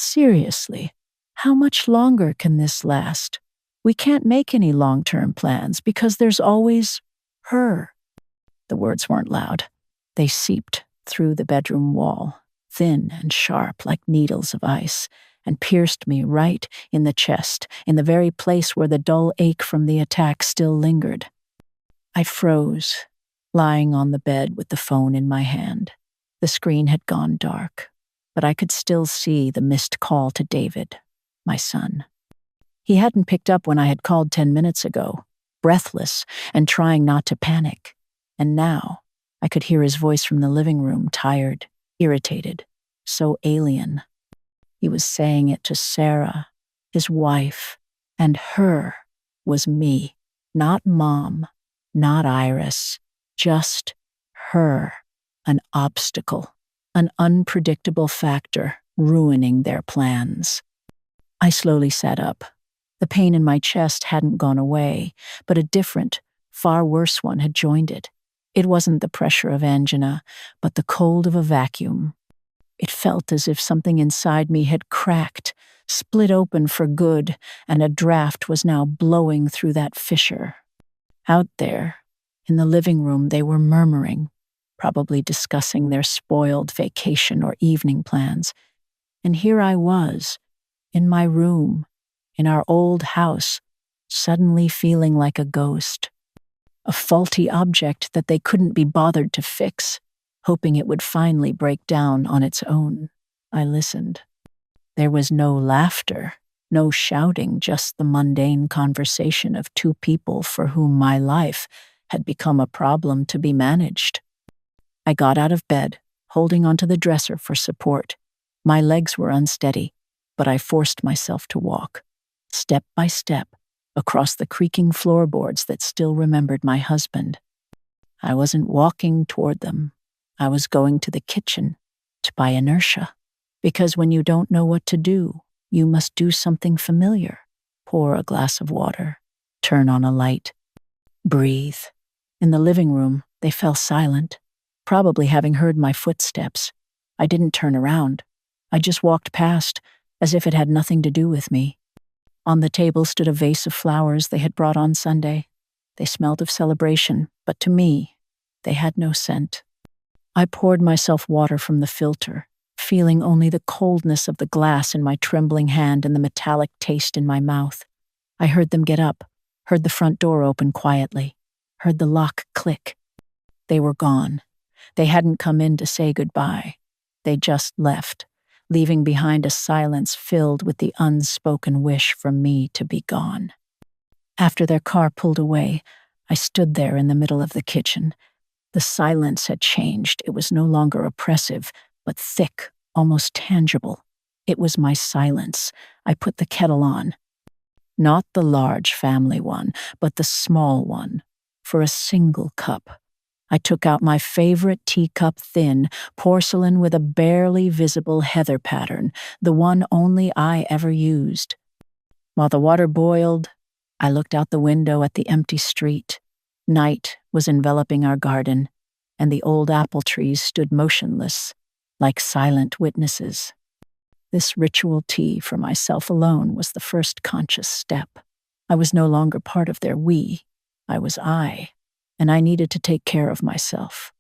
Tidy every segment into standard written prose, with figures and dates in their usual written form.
Seriously, how much longer can this last? We can't make any long-term plans because there's always her. The words weren't loud. They seeped through the bedroom wall, thin and sharp like needles of ice, and pierced me right in the chest, in the very place where the dull ache from the attack still lingered. I froze, lying on the bed with the phone in my hand. The screen had gone dark, but I could still see the missed call to David, my son. He hadn't picked up when I had called 10 minutes ago, breathless and trying not to panic. And now, I could hear his voice from the living room, tired, irritated, so alien. He was saying it to Sarah, his wife, and her was me, not Mom, not Iris, just her, an obstacle, an unpredictable factor ruining their plans. I slowly sat up. The pain in my chest hadn't gone away, but a different, far worse one had joined it. It wasn't the pressure of angina, but the cold of a vacuum. It felt as if something inside me had cracked, split open for good, and a draft was now blowing through that fissure. Out there, in the living room, they were murmuring, probably discussing their spoiled vacation or evening plans. And here I was, in my room, in our old house, suddenly feeling like a ghost. A faulty object that they couldn't be bothered to fix, hoping it would finally break down on its own. I listened. There was no laughter, no shouting, just the mundane conversation of two people for whom my life had become a problem to be managed. I got out of bed, holding onto the dresser for support. My legs were unsteady, but I forced myself to walk, step by step, across the creaking floorboards that still remembered my husband. I wasn't walking toward them. I was going to the kitchen, by inertia, because when you don't know what to do, you must do something familiar. Pour a glass of water, turn on a light, breathe. In the living room, they fell silent, probably having heard my footsteps. I didn't turn around. I just walked past, as if it had nothing to do with me. On the table stood a vase of flowers they had brought on Sunday. They smelled of celebration, but to me, they had no scent. I poured myself water from the filter, feeling only the coldness of the glass in my trembling hand and the metallic taste in my mouth. I heard them get up, heard the front door open quietly, heard the lock click. They were gone. They hadn't come in to say goodbye. They just left, leaving behind a silence filled with the unspoken wish for me to be gone. After their car pulled away, I stood there in the middle of the kitchen. The silence had changed. It was no longer oppressive, but thick, almost tangible. It was my silence. I put the kettle on. Not the large family one, but the small one, for a single cup. I took out my favorite teacup, thin, porcelain with a barely visible heather pattern, the one only I ever used. While the water boiled, I looked out the window at the empty street. Night was enveloping our garden, and the old apple trees stood motionless, like silent witnesses. This ritual tea for myself alone was the first conscious step. I was no longer part of their we. I was I, and I needed to take care of myself.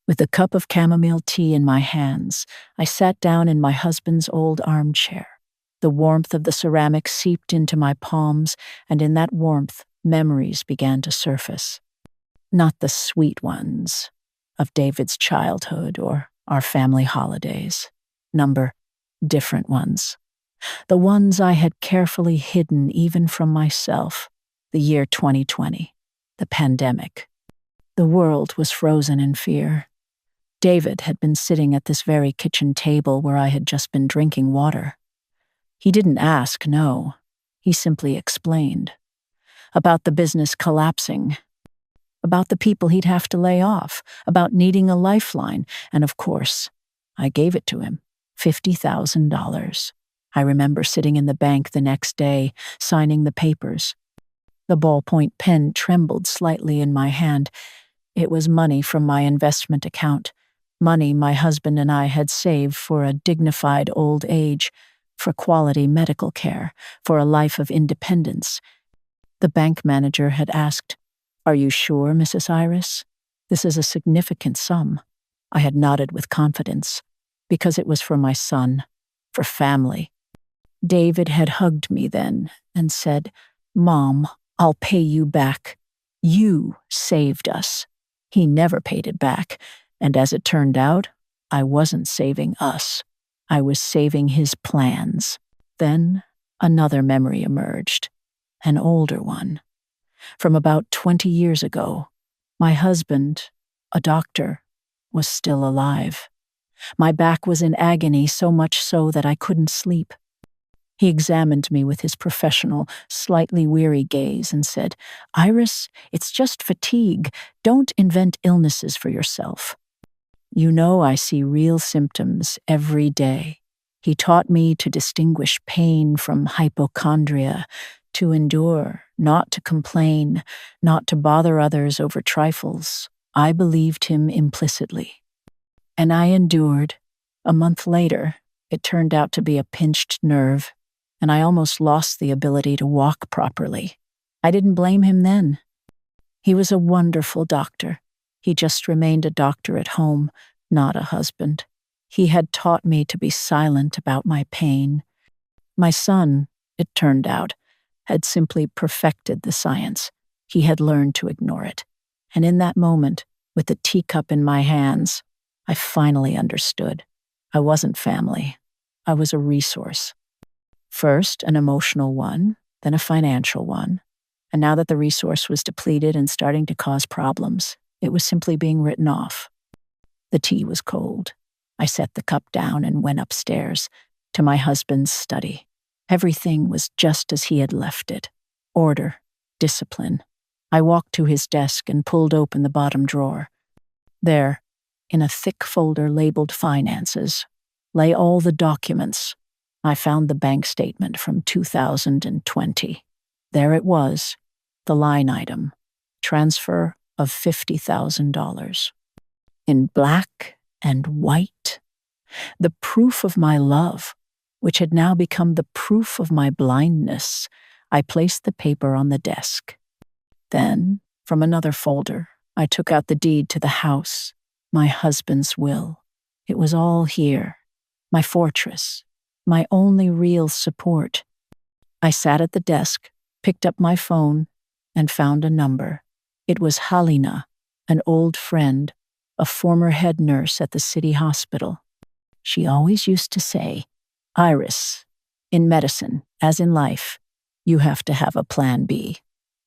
With a cup of chamomile tea in my hands, I sat down in my husband's old armchair. The warmth of the ceramic seeped into my palms, and in that warmth, memories began to surface. Not the sweet ones of David's childhood or our family holidays. Different ones. The ones I had carefully hidden even from myself. The year 2020. The pandemic. The world was frozen in fear. David had been sitting at this very kitchen table where I had just been drinking water. He didn't ask, no. He simply explained. About the business collapsing. About the people he'd have to lay off. About needing a lifeline. And of course, I gave it to him. $50,000. I remember sitting in the bank the next day, signing the papers. The ballpoint pen trembled slightly in my hand. It was money from my investment account, money my husband and I had saved for a dignified old age, for quality medical care, for a life of independence. The bank manager had asked, "Are you sure, Mrs. Iris? This is a significant sum." I had nodded with confidence, because it was for my son, for family. David had hugged me then and said, "Mom, I'll pay you back. You saved us." He never paid it back, and as it turned out, I wasn't saving us. I was saving his plans. Then another memory emerged, an older one. From about 20 years ago, my husband, a doctor, was still alive. My back was in agony, so much so that I couldn't sleep. He examined me with his professional, slightly weary gaze and said, "Iris, it's just fatigue. Don't invent illnesses for yourself. You know I see real symptoms every day." He taught me to distinguish pain from hypochondria, to endure, not to complain, not to bother others over trifles. I believed him implicitly. And I endured. A month later, it turned out to be a pinched nerve, and I almost lost the ability to walk properly. I didn't blame him then. He was a wonderful doctor. He just remained a doctor at home, not a husband. He had taught me to be silent about my pain. My son, it turned out, had simply perfected the science. He had learned to ignore it. And in that moment, with the teacup in my hands, I finally understood. I wasn't family. I was a resource. First, an emotional one, then a financial one. And now that the resource was depleted and starting to cause problems, it was simply being written off. The tea was cold. I set the cup down and went upstairs to my husband's study. Everything was just as he had left it. Order, discipline. I walked to his desk and pulled open the bottom drawer. There, in a thick folder labeled Finances, lay all the documents. I found the bank statement from 2020. There it was, the line item, transfer of $50,000. In black and white, the proof of my love, which had now become the proof of my blindness. I placed the paper on the desk. Then, from another folder, I took out the deed to the house, my husband's will. It was all here, my fortress, my only real support. I sat at the desk, picked up my phone, and found a number. It was Halina, an old friend, a former head nurse at the city hospital. She always used to say, "Iris, in medicine, as in life, you have to have a plan B."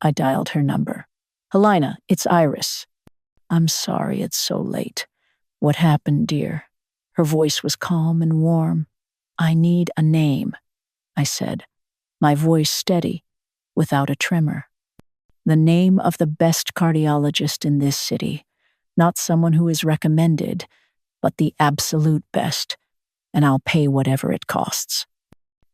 I dialed her number. "Halina, it's Iris." "I'm sorry it's so late. What happened, dear?" Her voice was calm and warm. "I need a name," I said, my voice steady, without a tremor. "The name of the best cardiologist in this city, not someone who is recommended, but the absolute best, and I'll pay whatever it costs."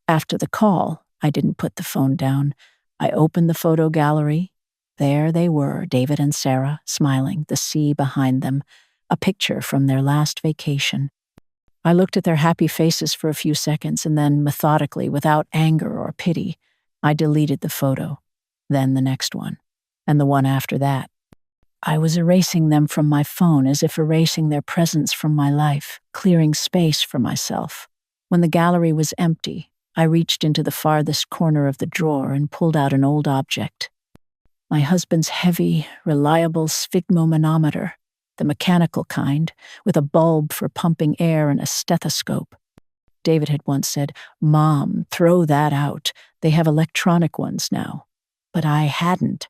After the call, I didn't put the phone down. I opened the photo gallery. There they were, David and Sarah, smiling, the sea behind them, a picture from their last vacation. I looked at their happy faces for a few seconds, and then, methodically, without anger or pity, I deleted the photo, then the next one, and the one after that. I was erasing them from my phone as if erasing their presence from my life, clearing space for myself. When the gallery was empty, I reached into the farthest corner of the drawer and pulled out an old object. My husband's heavy, reliable sphygmomanometer, the mechanical kind, with a bulb for pumping air and a stethoscope. David had once said, "Mom, throw that out. They have electronic ones now." But I hadn't.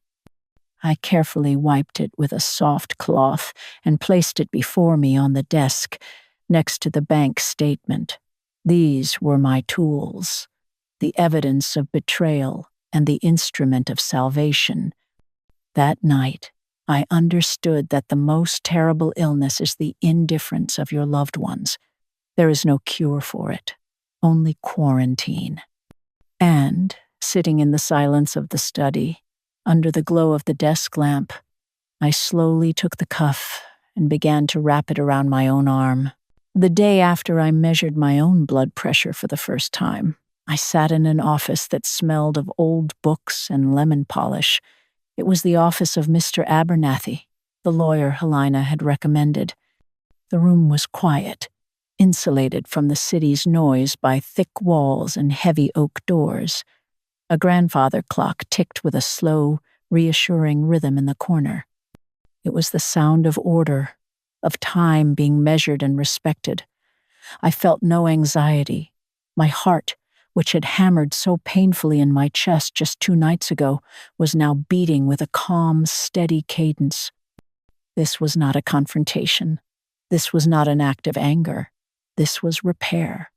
I carefully wiped it with a soft cloth and placed it before me on the desk, next to the bank statement. These were my tools, the evidence of betrayal and the instrument of salvation. That night, I understood that the most terrible illness is the indifference of your loved ones. There is no cure for it, only quarantine. And, sitting in the silence of the study, under the glow of the desk lamp, I slowly took the cuff and began to wrap it around my own arm. The day after I measured my own blood pressure for the first time, I sat in an office that smelled of old books and lemon polish. It was the office of Mr. Abernathy, the lawyer Helena had recommended. The room was quiet, insulated from the city's noise by thick walls and heavy oak doors. A grandfather clock ticked with a slow, reassuring rhythm in the corner. It was the sound of order, of time being measured and respected. I felt no anxiety. My heart, which had hammered so painfully in my chest just 2 nights ago, was now beating with a calm, steady cadence. This was not a confrontation. This was not an act of anger. This was repair.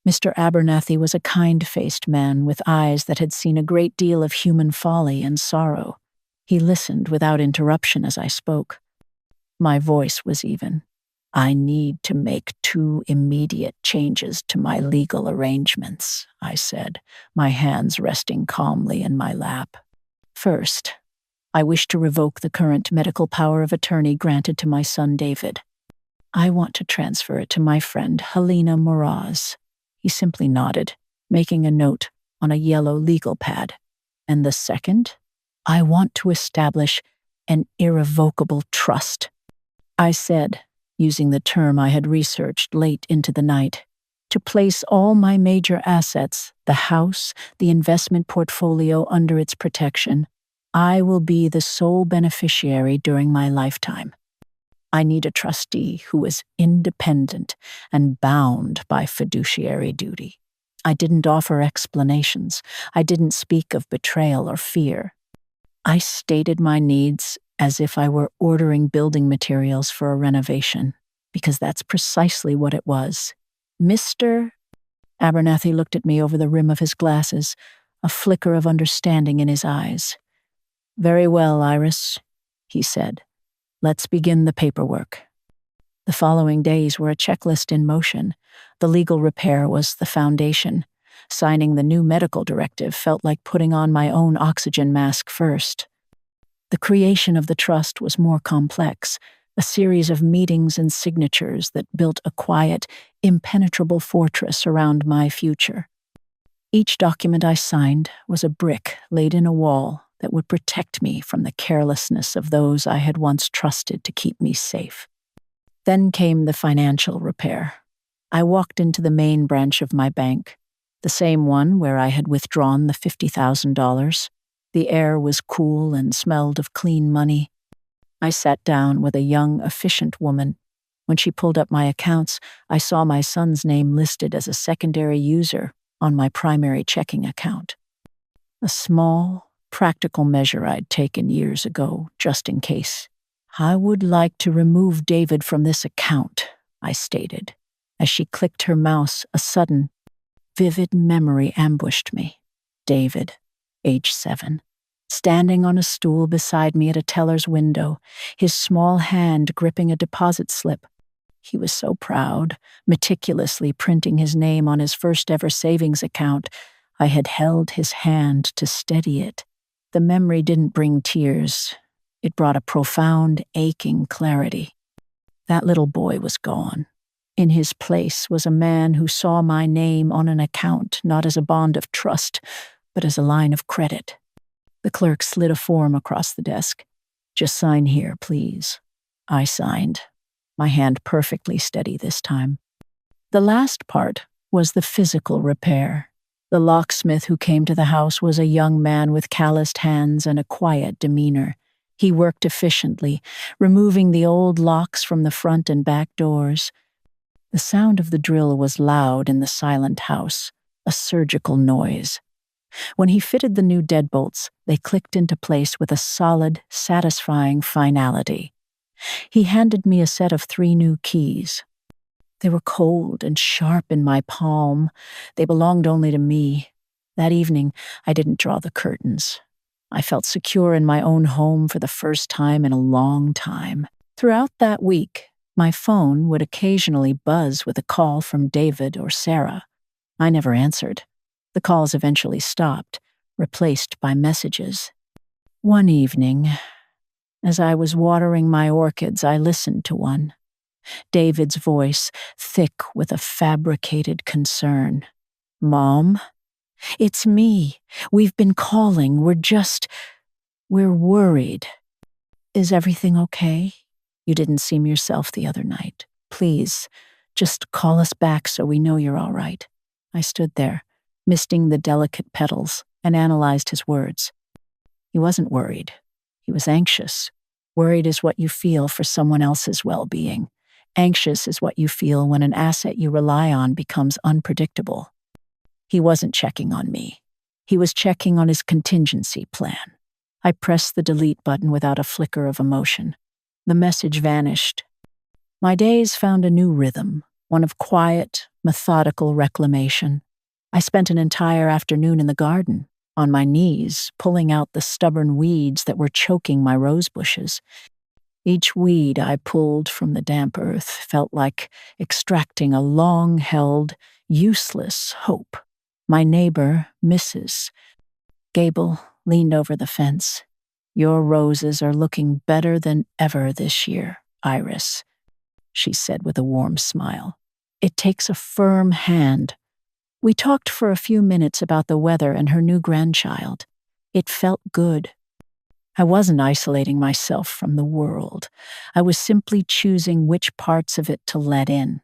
Mr. Abernathy was a kind-faced man with eyes that had seen a great deal of human folly and sorrow. He listened without interruption as I spoke. My voice was even. I need to make 2 immediate changes to my legal arrangements, I said, my hands resting calmly in my lap. First, I wish to revoke the current medical power of attorney granted to my son David. I want to transfer it to my friend Helena Moraz. He simply nodded, making a note on a yellow legal pad. And the second, I want to establish an irrevocable trust. I said, using the term I had researched late into the night, to place all my major assets, the house, the investment portfolio, under its protection. I will be the sole beneficiary during my lifetime. I need a trustee who is independent and bound by fiduciary duty. I didn't offer explanations. I didn't speak of betrayal or fear. I stated my needs as if I were ordering building materials for a renovation, because that's precisely what it was. Mr. Abernathy looked at me over the rim of his glasses, a flicker of understanding in his eyes. Very well, Iris, he said. Let's begin the paperwork. The following days were a checklist in motion. The legal repair was the foundation. Signing the new medical directive felt like putting on my own oxygen mask first. The creation of the trust was more complex, a series of meetings and signatures that built a quiet, impenetrable fortress around my future. Each document I signed was a brick laid in a wall that would protect me from the carelessness of those I had once trusted to keep me safe. Then came the financial repair. I walked into the main branch of my bank, the same one where I had withdrawn the $50,000. The air was cool and smelled of clean money. I sat down with a young, efficient woman. When she pulled up my accounts, I saw my son's name listed as a secondary user on my primary checking account. A small, practical measure I'd taken years ago, just in case. I would like to remove David from this account, I stated. As she clicked her mouse, a sudden, vivid memory ambushed me. David, age 7, standing on a stool beside me at a teller's window, his small hand gripping a deposit slip. He was so proud, meticulously printing his name on his first-ever savings account. I had held his hand to steady it. The memory didn't bring tears. It brought a profound, aching clarity. That little boy was gone. In his place was a man who saw my name on an account not as a bond of trust, but as a line of credit. The clerk slid a form across the desk. Just sign here, please. I signed, my hand perfectly steady this time. The last part was the physical repair. The locksmith who came to the house was a young man with calloused hands and a quiet demeanor. He worked efficiently, removing the old locks from the front and back doors. The sound of the drill was loud in the silent house, a surgical noise. When he fitted the new deadbolts, they clicked into place with a solid, satisfying finality. He handed me a set of 3 new keys. They were cold and sharp in my palm. They belonged only to me. That evening, I didn't draw the curtains. I felt secure in my own home for the first time in a long time. Throughout that week, my phone would occasionally buzz with a call from David or Sarah. I never answered. The calls eventually stopped, replaced by messages. One evening, as I was watering my orchids, I listened to one. David's voice, thick with a fabricated concern. "Mom, It's me. We've been calling. We're worried. Is everything okay? You didn't seem yourself the other night. Please, just call us back so we know you're all right. I stood there, misting the delicate petals, and analyzed his words. He wasn't worried. He was anxious. Worried is what you feel for someone else's well-being. Anxious is what you feel when an asset you rely on becomes unpredictable. He wasn't checking on me. He was checking on his contingency plan. I pressed the delete button without a flicker of emotion. The message vanished. My days found a new rhythm, one of quiet, methodical reclamation. I spent an entire afternoon in the garden, on my knees, pulling out the stubborn weeds that were choking my rose bushes. Each weed I pulled from the damp earth felt like extracting a long-held, useless hope. My neighbor, Mrs. Gable, leaned over the fence. Your roses are looking better than ever this year, Iris, she said with a warm smile. It takes a firm hand. We talked for a few minutes about the weather and her new grandchild. It felt good. I wasn't isolating myself from the world. I was simply choosing which parts of it to let in.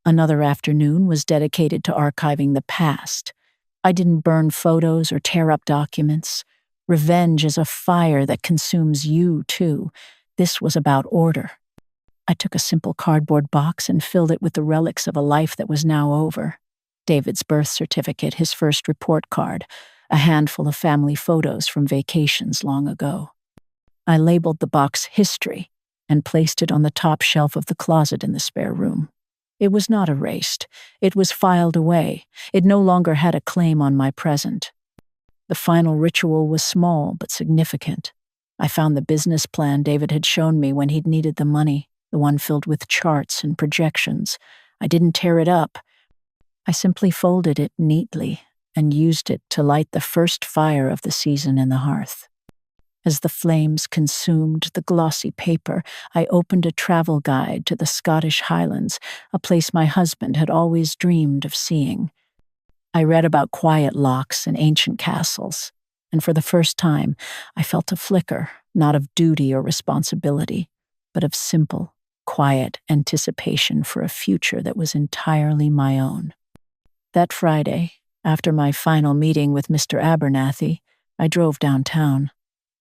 Another afternoon was dedicated to archiving the past. I didn't burn photos or tear up documents. Revenge is a fire that consumes you, too. This was about order. I took a simple cardboard box and filled it with the relics of a life that was now over. David's birth certificate, his first report card, a handful of family photos from vacations long ago. I labeled the box History and placed it on the top shelf of the closet in the spare room. It was not erased. It was filed away. It no longer had a claim on my present. The final ritual was small but significant. I found the business plan David had shown me when he'd needed the money, the one filled with charts and projections. I didn't tear it up. I simply folded it neatly and used it to light the first fire of the season in the hearth. As the flames consumed the glossy paper, I opened a travel guide to the Scottish Highlands, a place my husband had always dreamed of seeing. I read about quiet lochs and ancient castles, and for the first time, I felt a flicker, not of duty or responsibility, but of simple, quiet anticipation for a future that was entirely my own. That Friday, after my final meeting with Mr. Abernathy, I drove downtown.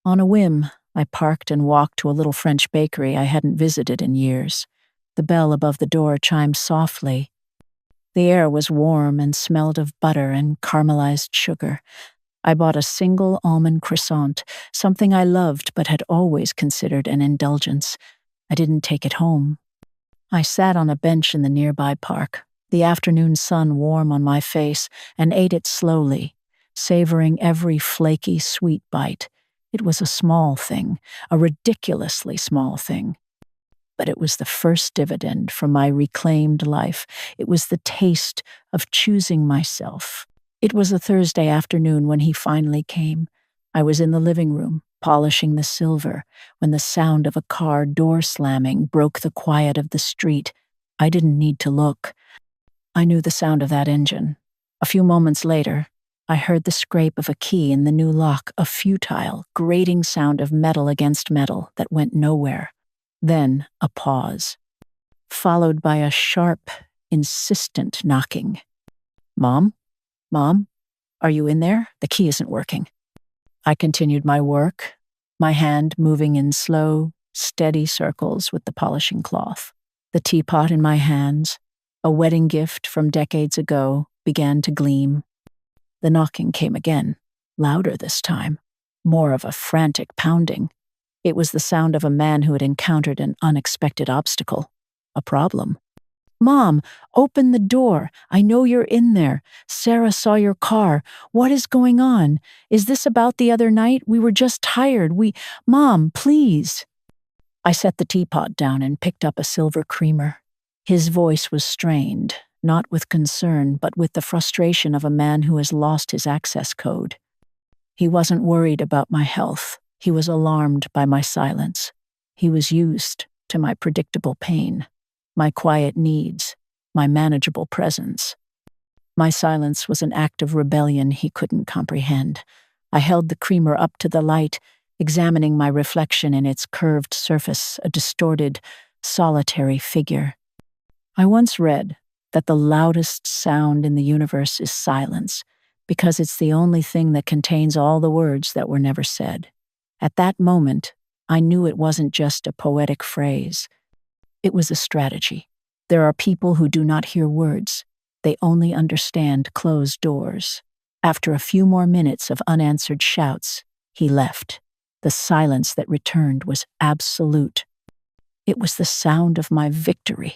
On a whim, I parked and walked to a little French bakery I hadn't visited in years. The bell above the door chimed softly. The air was warm and smelled of butter and caramelized sugar. I bought a single almond croissant, something I loved but had always considered an indulgence. I didn't take it home. I sat on a bench in the nearby park, the afternoon sun warm on my face, and ate it slowly, savoring every flaky, sweet bite. It was a small thing, a ridiculously small thing. But it was the first dividend from my reclaimed life. It was the taste of choosing myself. It was a Thursday afternoon when he finally came. I was in the living room, polishing the silver, when the sound of a car door slamming broke the quiet of the street. I didn't need to look. I knew the sound of that engine. A few moments later, I heard the scrape of a key in the new lock, a futile, grating sound of metal against metal that went nowhere. Then a pause, followed by a sharp, insistent knocking. "Mom? Mom? Are you in there? The key isn't working." I continued my work, my hand moving in slow, steady circles with the polishing cloth. The teapot in my hands, a wedding gift from decades ago, began to gleam. The knocking came again, louder this time, more of a frantic pounding. It was the sound of a man who had encountered an unexpected obstacle, a problem. "Mom, open the door. I know you're in there. Sarah saw your car. What is going on? Is this about the other night? We were just tired. Mom, please." I set the teapot down and picked up a silver creamer. His voice was strained, not with concern, but with the frustration of a man who has lost his access code. He wasn't worried about my health. He was alarmed by my silence. He was used to my predictable pain, my quiet needs, my manageable presence. My silence was an act of rebellion he couldn't comprehend. I held the creamer up to the light, examining my reflection in its curved surface, a distorted, solitary figure. I once read that the loudest sound in the universe is silence, because it's the only thing that contains all the words that were never said. At that moment, I knew it wasn't just a poetic phrase. It was a strategy. There are people who do not hear words. They only understand closed doors. After a few more minutes of unanswered shouts, he left. The silence that returned was absolute. It was the sound of my victory.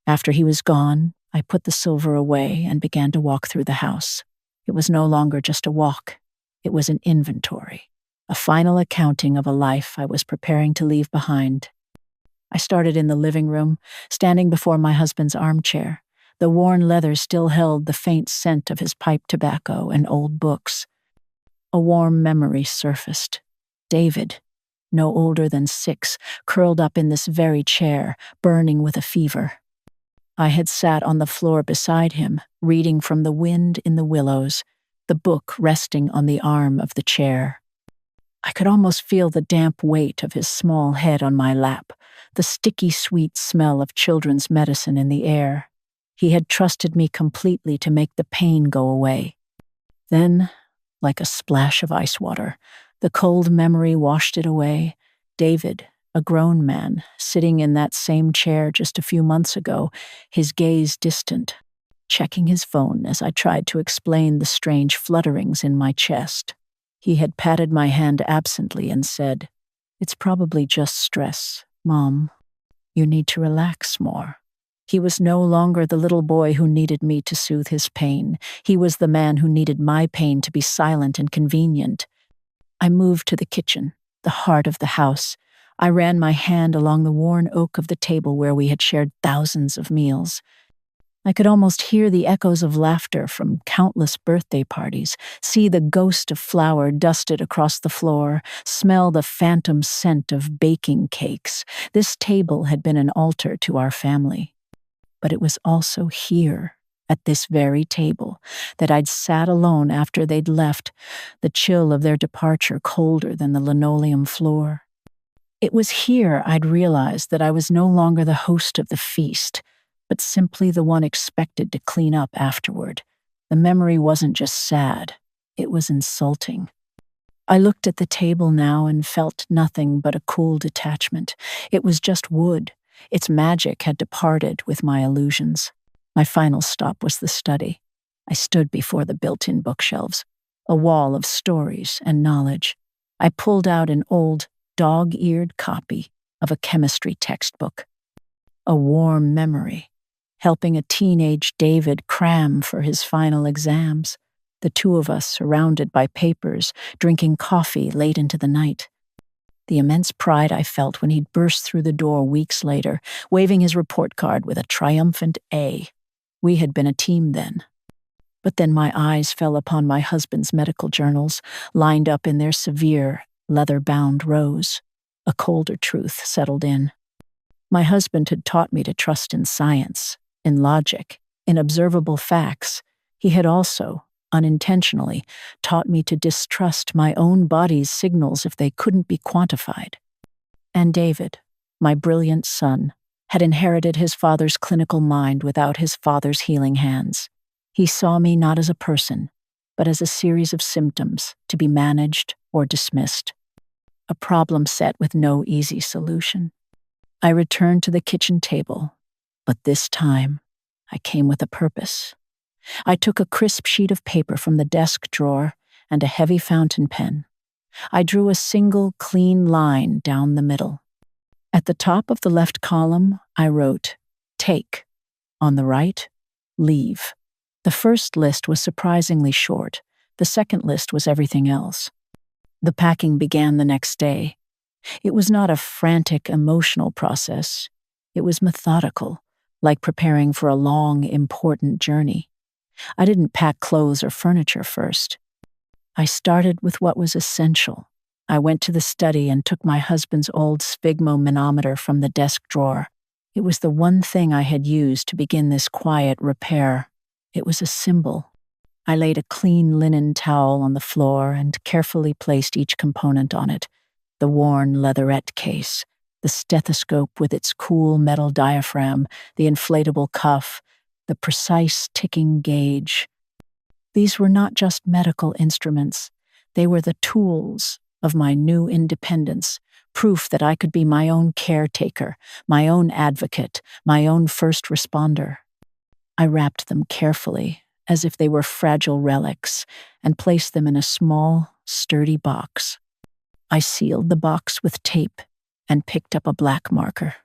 After he was gone, I put the silver away and began to walk through the house. It was no longer just a walk. It was an inventory, a final accounting of a life I was preparing to leave behind. I started in the living room, standing before my husband's armchair. The worn leather still held the faint scent of his pipe tobacco and old books. A warm memory surfaced. David, no older than 6, curled up in this very chair, burning with a fever. I had sat on the floor beside him, reading from The Wind in the Willows, the book resting on the arm of the chair. I could almost feel the damp weight of his small head on my lap, the sticky sweet smell of children's medicine in the air. He had trusted me completely to make the pain go away. Then, like a splash of ice water, the cold memory washed it away. David, a grown man, sitting in that same chair just a few months ago, his gaze distant, checking his phone as I tried to explain the strange flutterings in my chest. He had patted my hand absently and said, "It's probably just stress, Mom. You need to relax more." He was no longer the little boy who needed me to soothe his pain. He was the man who needed my pain to be silent and convenient. I moved to the kitchen, the heart of the house. I ran my hand along the worn oak of the table where we had shared thousands of meals. I could almost hear the echoes of laughter from countless birthday parties, see the ghost of flour dusted across the floor, smell the phantom scent of baking cakes. This table had been an altar to our family. But it was also here, at this very table, that I'd sat alone after they'd left, the chill of their departure colder than the linoleum floor. It was here I'd realized that I was no longer the host of the feast, but simply the one expected to clean up afterward. The memory wasn't just sad, it was insulting. I looked at the table now and felt nothing but a cool detachment. It was just wood. Its magic had departed with my illusions. My final stop was the study. I stood before the built-in bookshelves, a wall of stories and knowledge. I pulled out an old, dog-eared copy of a chemistry textbook. A warm memory, helping a teenage David cram for his final exams. The two of us surrounded by papers, drinking coffee late into the night. The immense pride I felt when he'd burst through the door weeks later, waving his report card with a triumphant A. We had been a team then. But then my eyes fell upon my husband's medical journals, lined up in their severe, leather-bound rows. A colder truth settled in. My husband had taught me to trust in science, in logic, in observable facts. He had also, unintentionally, taught me to distrust my own body's signals if they couldn't be quantified. And David, my brilliant son, had inherited his father's clinical mind without his father's healing hands. He saw me not as a person, but as a series of symptoms to be managed or dismissed. A problem set with no easy solution. I returned to the kitchen table, but this time I came with a purpose. I took a crisp sheet of paper from the desk drawer and a heavy fountain pen. I drew a single, clean line down the middle. At the top of the left column, I wrote, "Take." On the right, "Leave." The first list was surprisingly short. The second list was everything else. The packing began the next day. It was not a frantic, emotional process. It was methodical, like preparing for a long, important journey. I didn't pack clothes or furniture first. I started with what was essential. I went to the study and took my husband's old sphygmomanometer from the desk drawer. It was the one thing I had used to begin this quiet repair. It was a symbol. I laid a clean linen towel on the floor and carefully placed each component on it: the worn leatherette case, the stethoscope with its cool metal diaphragm, the inflatable cuff, the precise ticking gauge. These were not just medical instruments. They were the tools of my new independence, proof that I could be my own caretaker, my own advocate, my own first responder. I wrapped them carefully, as if they were fragile relics, and placed them in a small, sturdy box. I sealed the box with tape and picked up a black marker.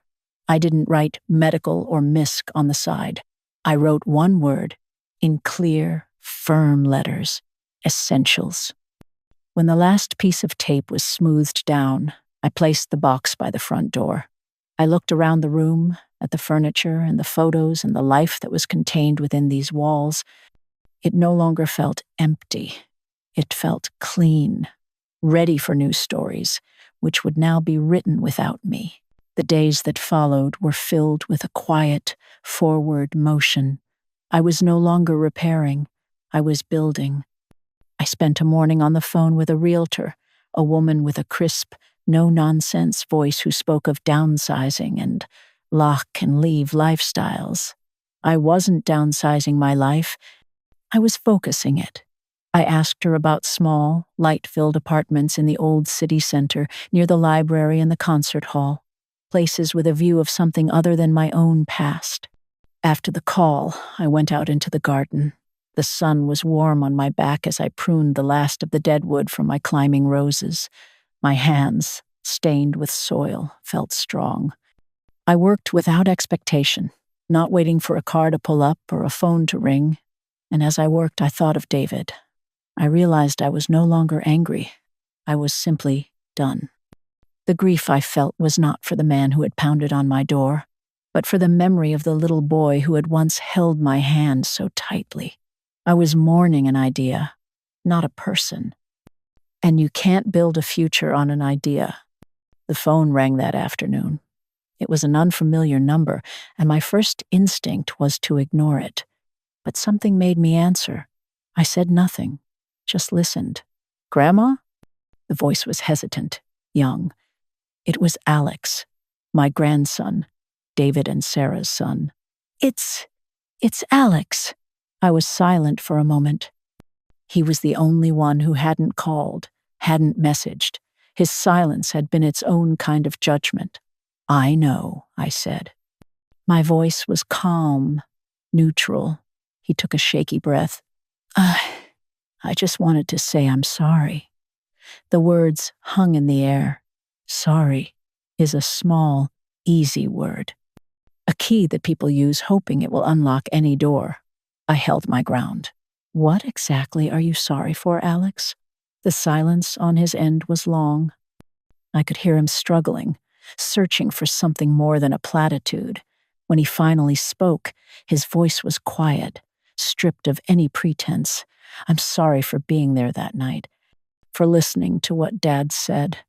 I didn't write medical or MISC on the side. I wrote one word in clear, firm letters: essentials. When the last piece of tape was smoothed down, I placed the box by the front door. I looked around the room, at the furniture and the photos and the life that was contained within these walls. It no longer felt empty. It felt clean, ready for new stories, which would now be written without me. The days that followed were filled with a quiet, forward motion. I was no longer repairing. I was building. I spent a morning on the phone with a realtor, a woman with a crisp, no-nonsense voice who spoke of downsizing and lock and leave lifestyles. I wasn't downsizing my life. I was focusing it. I asked her about small, light-filled apartments in the old city center near the library and the concert hall, places with a view of something other than my own past. After the call, I went out into the garden. The sun was warm on my back as I pruned the last of the dead wood from my climbing roses. My hands, stained with soil, felt strong. I worked without expectation, not waiting for a car to pull up or a phone to ring. And as I worked, I thought of David. I realized I was no longer angry. I was simply done. The grief I felt was not for the man who had pounded on my door, but for the memory of the little boy who had once held my hand so tightly. I was mourning an idea, not a person. And you can't build a future on an idea. The phone rang that afternoon. It was an unfamiliar number, and my first instinct was to ignore it. But something made me answer. I said nothing, just listened. "Grandma?" The voice was hesitant, young. It was Alex, my grandson, David and Sarah's son. It's Alex." I was silent for a moment. He was the only one who hadn't called, hadn't messaged. His silence had been its own kind of judgment. "I know," I said. My voice was calm, neutral. He took a shaky breath. I just wanted to say I'm sorry." The words hung in the air. Sorry is a small, easy word. A key that people use hoping it will unlock any door. I held my ground. "What exactly are you sorry for, Alex?" The silence on his end was long. I could hear him struggling, searching for something more than a platitude. When he finally spoke, his voice was quiet, stripped of any pretense. "I'm sorry for being there that night, for listening to what Dad said,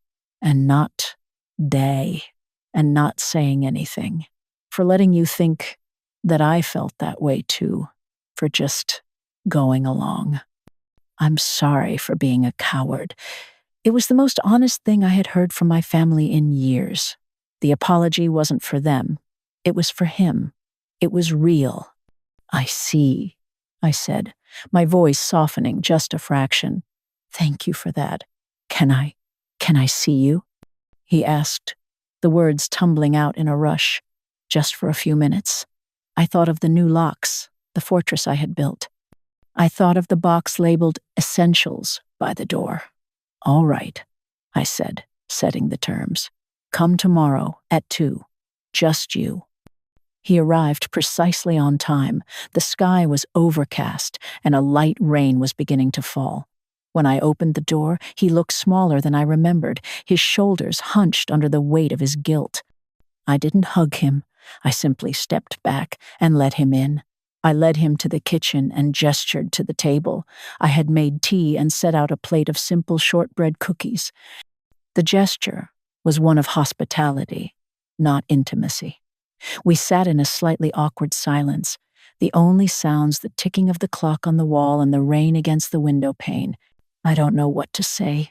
and not they, and not saying anything, for letting you think that I felt that way too, for just going along. I'm sorry for being a coward." It was the most honest thing I had heard from my family in years. The apology wasn't for them. It was for him. It was real. "I see," I said, my voice softening just a fraction. "Thank you for that. Can I see you?" he asked, the words tumbling out in a rush. "Just for a few minutes." I thought of the new locks, the fortress I had built. I thought of the box labeled Essentials by the door. "All right," I said, setting the terms. "Come tomorrow at 2. Just you." He arrived precisely on time. The sky was overcast, and a light rain was beginning to fall. When I opened the door, he looked smaller than I remembered, his shoulders hunched under the weight of his guilt. I didn't hug him. I simply stepped back and let him in. I led him to the kitchen and gestured to the table. I had made tea and set out a plate of simple shortbread cookies. The gesture was one of hospitality, not intimacy. We sat in a slightly awkward silence. The only sounds the ticking of the clock on the wall and the rain against the window pane. I don't know what to say.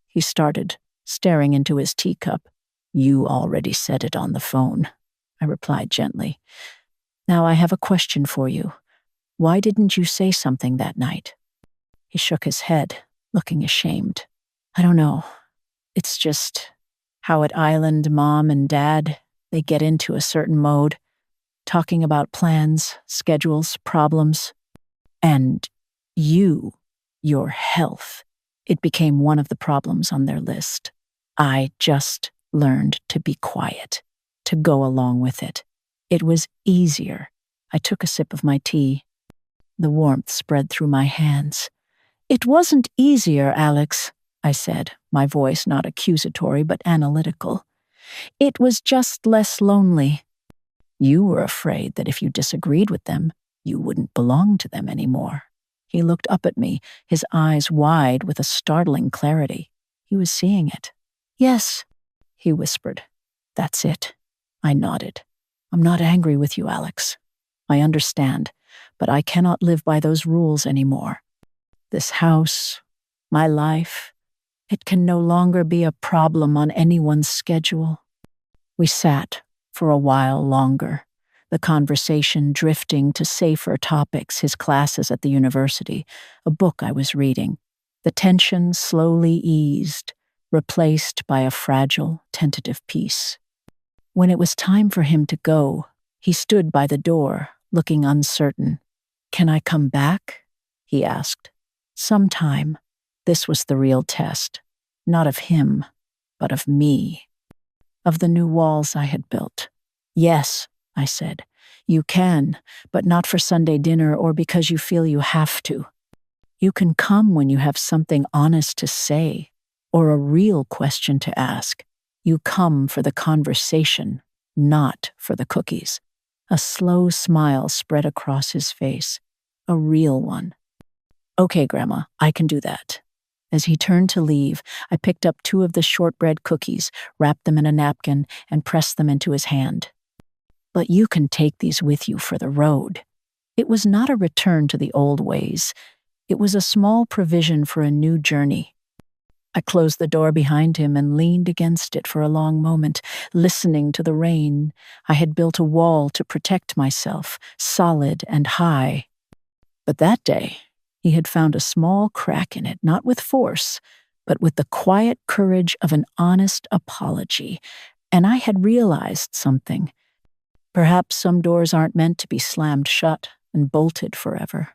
He started, staring into his teacup. You already said it on the phone, I replied gently. Now I have a question for you. Why didn't you say something that night? He shook his head, looking ashamed. I don't know. It's just how at Island, Mom and Dad, they get into a certain mode, talking about plans, schedules, problems. And your health, it became one of the problems on their list. I just learned to be quiet, to go along with it. It was easier. I took a sip of my tea. The warmth spread through my hands. It wasn't easier, Alex, I said, my voice not accusatory but analytical. It was just less lonely. You were afraid that if you disagreed with them, you wouldn't belong to them anymore. He looked up at me, his eyes wide with a startling clarity. He was seeing it. Yes, he whispered. That's it. I nodded. I'm not angry with you, Alex. I understand, but I cannot live by those rules anymore. This house, my life, it can no longer be a problem on anyone's schedule. We sat for a while longer, the conversation drifting to safer topics, his classes at the university, a book I was reading. The tension slowly eased, replaced by a fragile, tentative peace. When it was time for him to go, he stood by the door, looking uncertain. Can I come back? He asked. Sometime. This was the real test, not of him, but of me, of the new walls I had built. Yes, I said, you can, but not for Sunday dinner or because you feel you have to. You can come when you have something honest to say or a real question to ask. You come for the conversation, not for the cookies. A slow smile spread across his face, a real one. Okay, Grandma, I can do that. As he turned to leave, I picked up 2 of the shortbread cookies, wrapped them in a napkin, and pressed them into his hand. But you can take these with you for the road. It was not a return to the old ways. It was a small provision for a new journey. I closed the door behind him and leaned against it for a long moment, listening to the rain. I had built a wall to protect myself, solid and high. But that day, he had found a small crack in it, not with force, but with the quiet courage of an honest apology. And I had realized something. Perhaps some doors aren't meant to be slammed shut and bolted forever.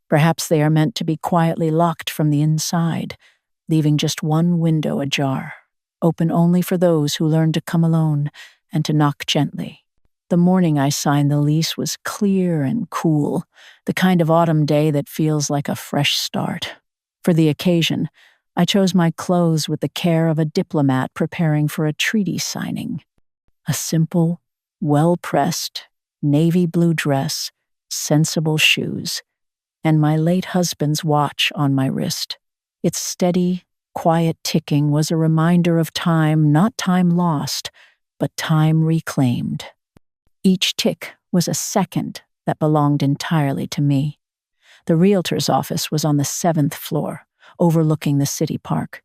Perhaps they are meant to be quietly locked from the inside, leaving just one window ajar, open only for those who learn to come alone and to knock gently. The morning I signed the lease was clear and cool, the kind of autumn day that feels like a fresh start. For the occasion, I chose my clothes with the care of a diplomat preparing for a treaty signing. A simple, well-pressed, navy blue dress, sensible shoes, and my late husband's watch on my wrist. Its steady, quiet ticking was a reminder of time, not time lost, but time reclaimed. Each tick was a second that belonged entirely to me. The realtor's office was on the 7th floor, overlooking the city park.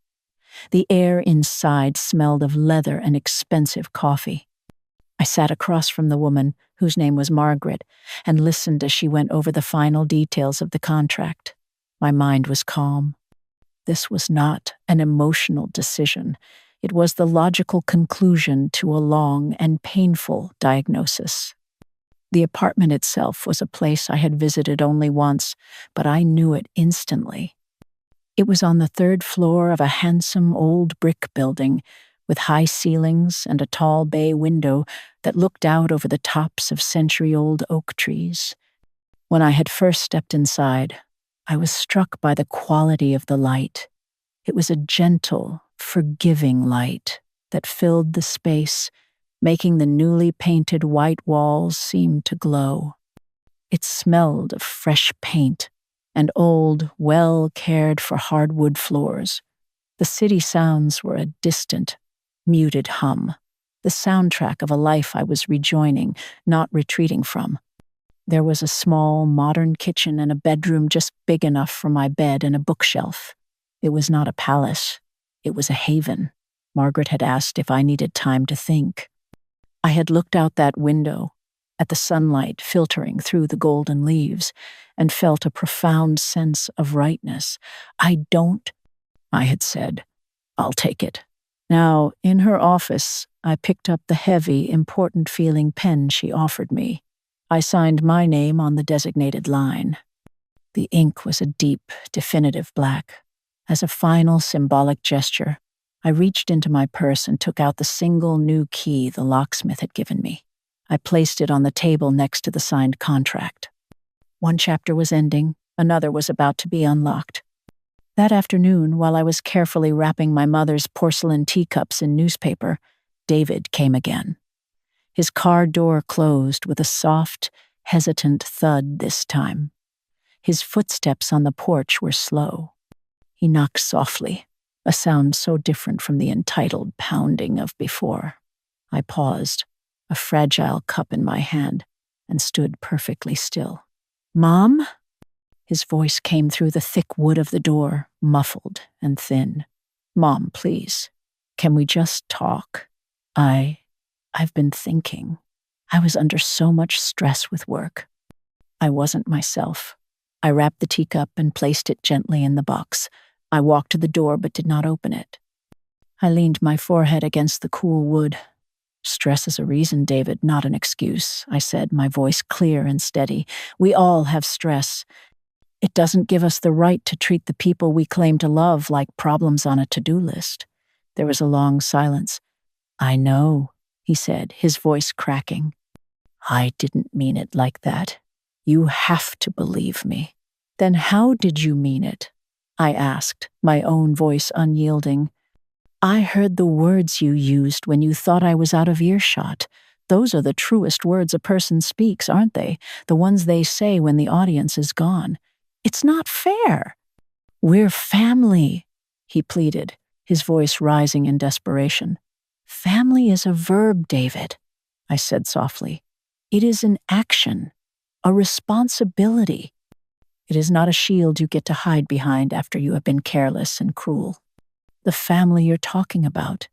The air inside smelled of leather and expensive coffee. I sat across from the woman, whose name was Margaret, and listened as she went over the final details of the contract. My mind was calm. This was not an emotional decision. It was the logical conclusion to a long and painful diagnosis. The apartment itself was a place I had visited only once, but I knew it instantly. It was on the 3rd floor of a handsome old brick building, with high ceilings and a tall bay window that looked out over the tops of century-old oak trees. When I had first stepped inside, I was struck by the quality of the light. It was a gentle, forgiving light that filled the space, making the newly painted white walls seem to glow. It smelled of fresh paint and old, well-cared-for hardwood floors. The city sounds were a distant, muted hum, the soundtrack of a life I was rejoining, not retreating from. There was a small, modern kitchen and a bedroom just big enough for my bed and a bookshelf. It was not a palace. It was a haven. Margaret had asked if I needed time to think. I had looked out that window, at the sunlight filtering through the golden leaves, and felt a profound sense of rightness. I had said. I'll take it. Now, in her office, I picked up the heavy, important-feeling pen she offered me. I signed my name on the designated line. The ink was a deep, definitive black. As a final symbolic gesture, I reached into my purse and took out the single new key the locksmith had given me. I placed it on the table next to the signed contract. One chapter was ending, another was about to be unlocked. That afternoon, while I was carefully wrapping my mother's porcelain teacups in newspaper, David came again. His car door closed with a soft, hesitant thud this time. His footsteps on the porch were slow. He knocked softly, a sound so different from the entitled pounding of before. I paused, a fragile cup in my hand, and stood perfectly still. "Mom?" His voice came through the thick wood of the door, muffled and thin. "Mom, please. Can we just talk? I've been thinking. I was under so much stress with work. I wasn't myself." I wrapped the teacup and placed it gently in the box. I walked to the door but did not open it. I leaned my forehead against the cool wood. "Stress is a reason, David, not an excuse," I said, my voice clear and steady. "We all have stress. It doesn't give us the right to treat the people we claim to love like problems on a to-do list." There was a long silence. "I know," he said, his voice cracking. "I didn't mean it like that. You have to believe me." "Then how did you mean it?" I asked, my own voice unyielding. "I heard the words you used when you thought I was out of earshot. Those are the truest words a person speaks, aren't they? The ones they say when the audience is gone. It's not fair." "We're family," he pleaded, his voice rising in desperation. "Family is a verb, David," I said softly. "It is an action, a responsibility. It is not a shield you get to hide behind after you have been careless and cruel. The family you're talking about,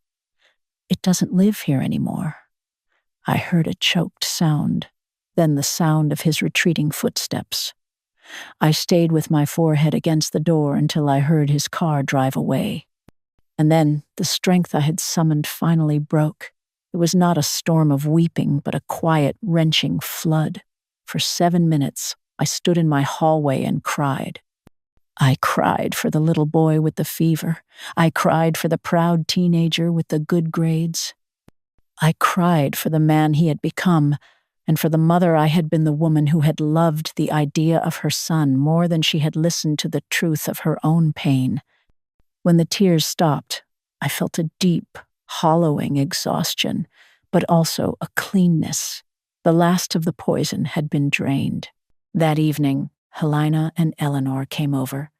it doesn't live here anymore." I heard a choked sound, then the sound of his retreating footsteps. I stayed with my forehead against the door until I heard his car drive away. And then the strength I had summoned finally broke. It was not a storm of weeping, but a quiet, wrenching flood. For 7 minutes, I stood in my hallway and cried. I cried for the little boy with the fever. I cried for the proud teenager with the good grades. I cried for the man he had become, and for the mother I had been, the woman who had loved the idea of her son more than she had listened to the truth of her own pain. When the tears stopped, I felt a deep, hollowing exhaustion, but also a cleanness. The last of the poison had been drained. That evening, Helena and Eleanor came over.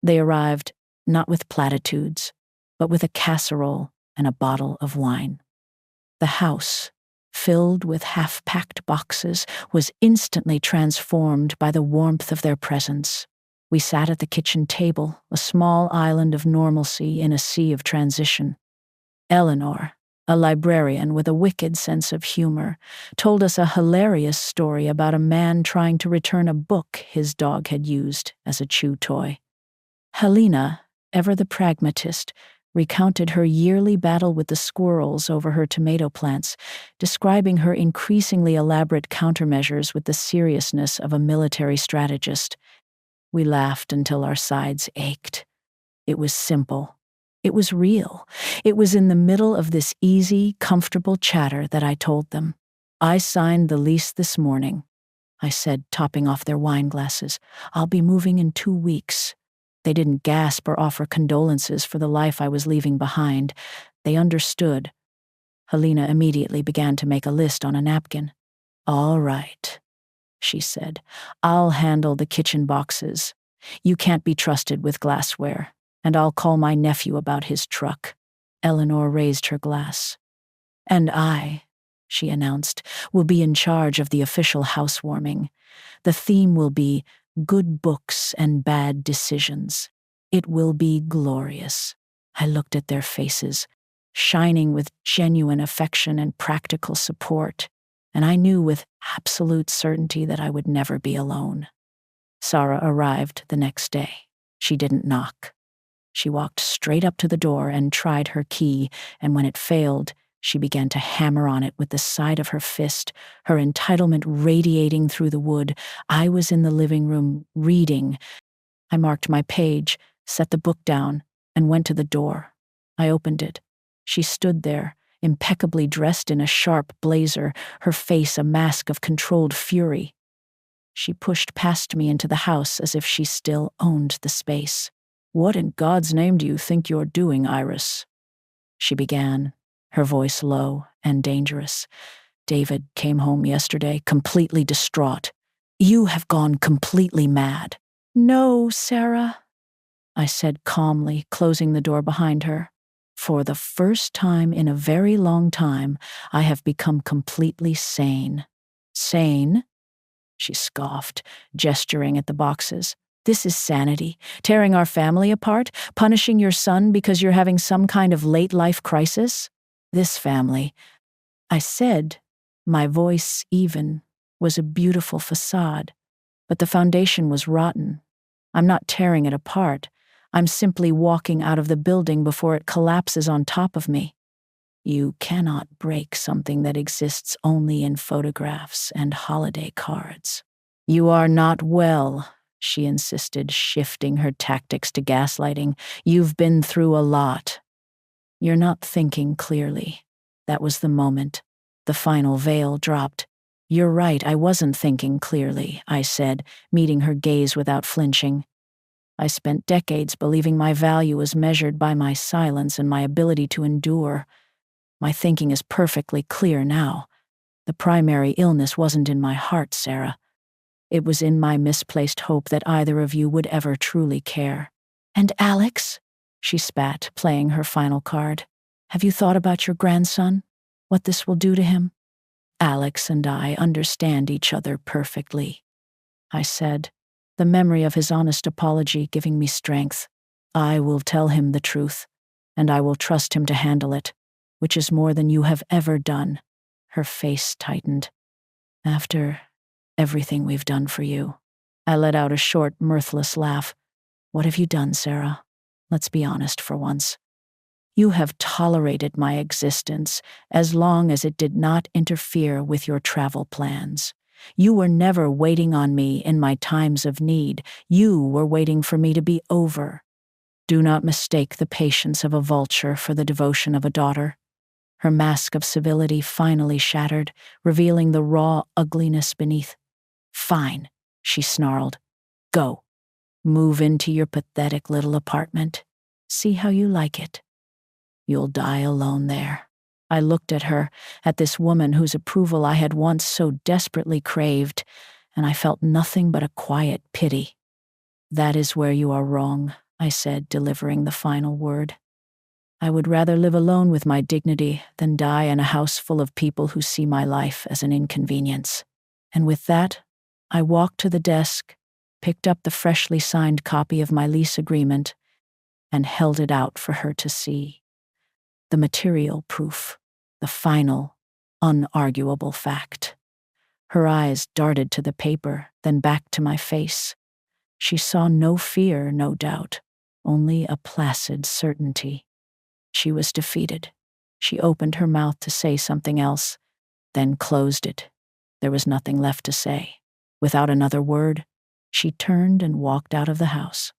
They arrived not with platitudes, but with a casserole and a bottle of wine. The house, filled with half-packed boxes, was instantly transformed by the warmth of their presence. We sat at the kitchen table, a small island of normalcy in a sea of transition. Eleanor, a librarian with a wicked sense of humor, told us a hilarious story about a man trying to return a book his dog had used as a chew toy. Helena, ever the pragmatist, recounted her yearly battle with the squirrels over her tomato plants, describing her increasingly elaborate countermeasures with the seriousness of a military strategist. We laughed until our sides ached. It was simple. It was real. It was in the middle of this easy, comfortable chatter that I told them. "I signed the lease this morning," I said, topping off their wine glasses. "I'll be moving in 2 weeks." They didn't gasp or offer condolences for the life I was leaving behind. They understood. Helena immediately began to make a list on a napkin. "All right," she said. "I'll handle the kitchen boxes. You can't be trusted with glassware, and I'll call my nephew about his truck." Eleanor raised her glass. "And I," she announced, will be in charge of the official housewarming. The theme will be good books and bad decisions. It will be glorious. I looked at their faces, shining with genuine affection and practical support, and I knew with absolute certainty that I would never be alone. Sarah arrived the next day. She didn't knock. She walked straight up to the door and tried her key, and when it failed, she began to hammer on it with the side of her fist, her entitlement radiating through the wood. I was in the living room, reading. I marked my page, set the book down, and went to the door. I opened it. She stood there, impeccably dressed in a sharp blazer, her face a mask of controlled fury. She pushed past me into the house as if she still owned the space. "What in God's name do you think you're doing, Iris?" she began, her voice low and dangerous. "David came home yesterday, completely distraught. You have gone completely mad." "No, Sarah," I said calmly, closing the door behind her. "For the first time in a very long time, I have become completely sane." "Sane?" she scoffed, gesturing at the boxes. "This is sanity, tearing our family apart, punishing your son because you're having some kind of late-life crisis? This family," I said, my voice even, was a beautiful facade, but the foundation was rotten. I'm not tearing it apart. I'm simply walking out of the building before it collapses on top of me. You cannot break something that exists only in photographs and holiday cards. "You are not well," she insisted, shifting her tactics to gaslighting. "You've been through a lot." "You're not thinking clearly." That was the moment. The final veil dropped. "You're right, I wasn't thinking clearly," I said, meeting her gaze without flinching. "I spent decades believing my value was measured by my silence and my ability to endure. My thinking is perfectly clear now. The primary illness wasn't in my heart, Sarah. It was in my misplaced hope that either of you would ever truly care." "And Alex?" she spat, playing her final card. "Have you thought about your grandson? What this will do to him?" "Alex and I understand each other perfectly," I said, the memory of his honest apology giving me strength. "I will tell him the truth, and I will trust him to handle it, which is more than you have ever done." Her face tightened. "After everything we've done for you." I let out a short, mirthless laugh. "What have you done, Sarah? Let's be honest for once." "You have tolerated my existence as long as it did not interfere with your travel plans. You were never waiting on me in my times of need. You were waiting for me to be over. Do not mistake the patience of a vulture for the devotion of a daughter." Her mask of civility finally shattered, revealing the raw ugliness beneath. "Fine," she snarled. "Go. Move into your pathetic little apartment. See how you like it. You'll die alone there." I looked at her, at this woman whose approval I had once so desperately craved, and I felt nothing but a quiet pity. "That is where you are wrong," I said, delivering the final word. "I would rather live alone with my dignity than die in a house full of people who see my life as an inconvenience." And with that, I walked to the desk, picked up the freshly signed copy of my lease agreement, and held it out for her to see. The material proof, the final, unarguable fact. Her eyes darted to the paper, then back to my face. She saw no fear, no doubt, only a placid certainty. She was defeated. She opened her mouth to say something else, then closed it. There was nothing left to say. Without another word, she turned and walked out of the house.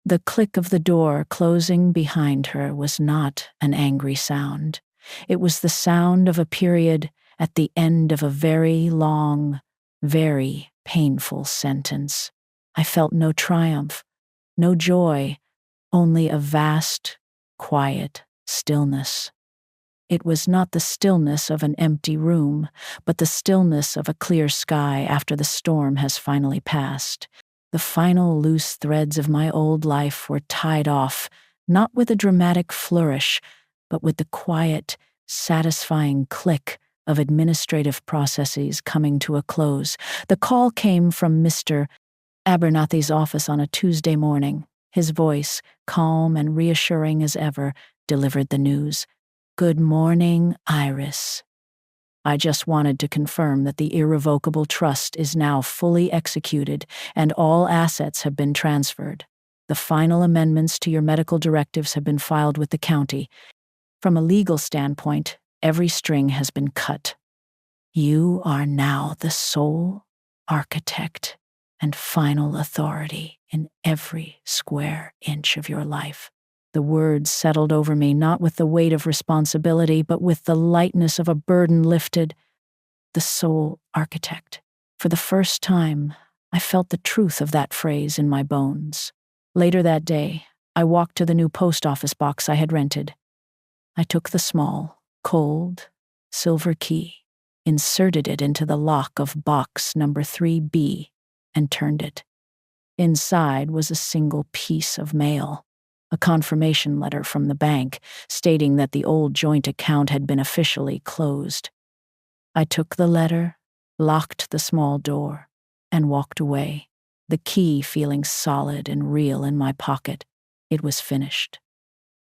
The click of the door closing behind her was not an angry sound. It was the sound of a period at the end of a very long, very painful sentence. I felt no triumph, no joy, only a vast, quiet stillness. It was not the stillness of an empty room, but the stillness of a clear sky after the storm has finally passed. The final loose threads of my old life were tied off, not with a dramatic flourish, but with the quiet, satisfying click of administrative processes coming to a close. The call came from Mr. Abernathy's office on a Tuesday morning. His voice, calm and reassuring as ever, delivered the news. "Good morning, Iris. I just wanted to confirm that the irrevocable trust is now fully executed and all assets have been transferred. The final amendments to your medical directives have been filed with the county. From a legal standpoint, every string has been cut. You are now the sole architect and final authority in every square inch of your life." The words settled over me, not with the weight of responsibility, but with the lightness of a burden lifted. The sole architect. For the first time, I felt the truth of that phrase in my bones. Later that day, I walked to the new post office box I had rented. I took the small, cold, silver key, inserted it into the lock of box number 3B, and turned it. Inside was a single piece of mail, a confirmation letter from the bank stating that the old joint account had been officially closed. I took the letter, locked the small door, and walked away, the key feeling solid and real in my pocket. It was finished.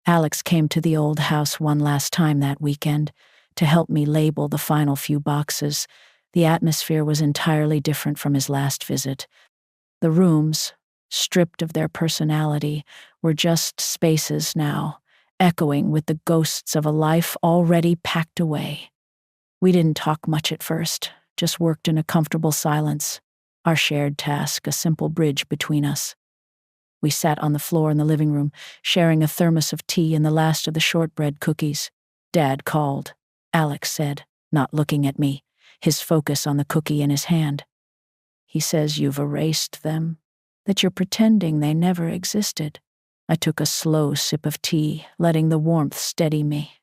Alex came to the old house one last time that weekend to help me label the final few boxes. The atmosphere was entirely different from his last visit. The rooms, stripped of their personality, were just spaces now, echoing with the ghosts of a life already packed away. We didn't talk much at first, just worked in a comfortable silence, our shared task a simple bridge between us. We sat on the floor in the living room, sharing a thermos of tea and the last of the shortbread cookies. Dad called, Alex said, not looking at me, his focus on the cookie in his hand. He says you've erased them, that you're pretending they never existed. I took a slow sip of tea, letting the warmth steady me.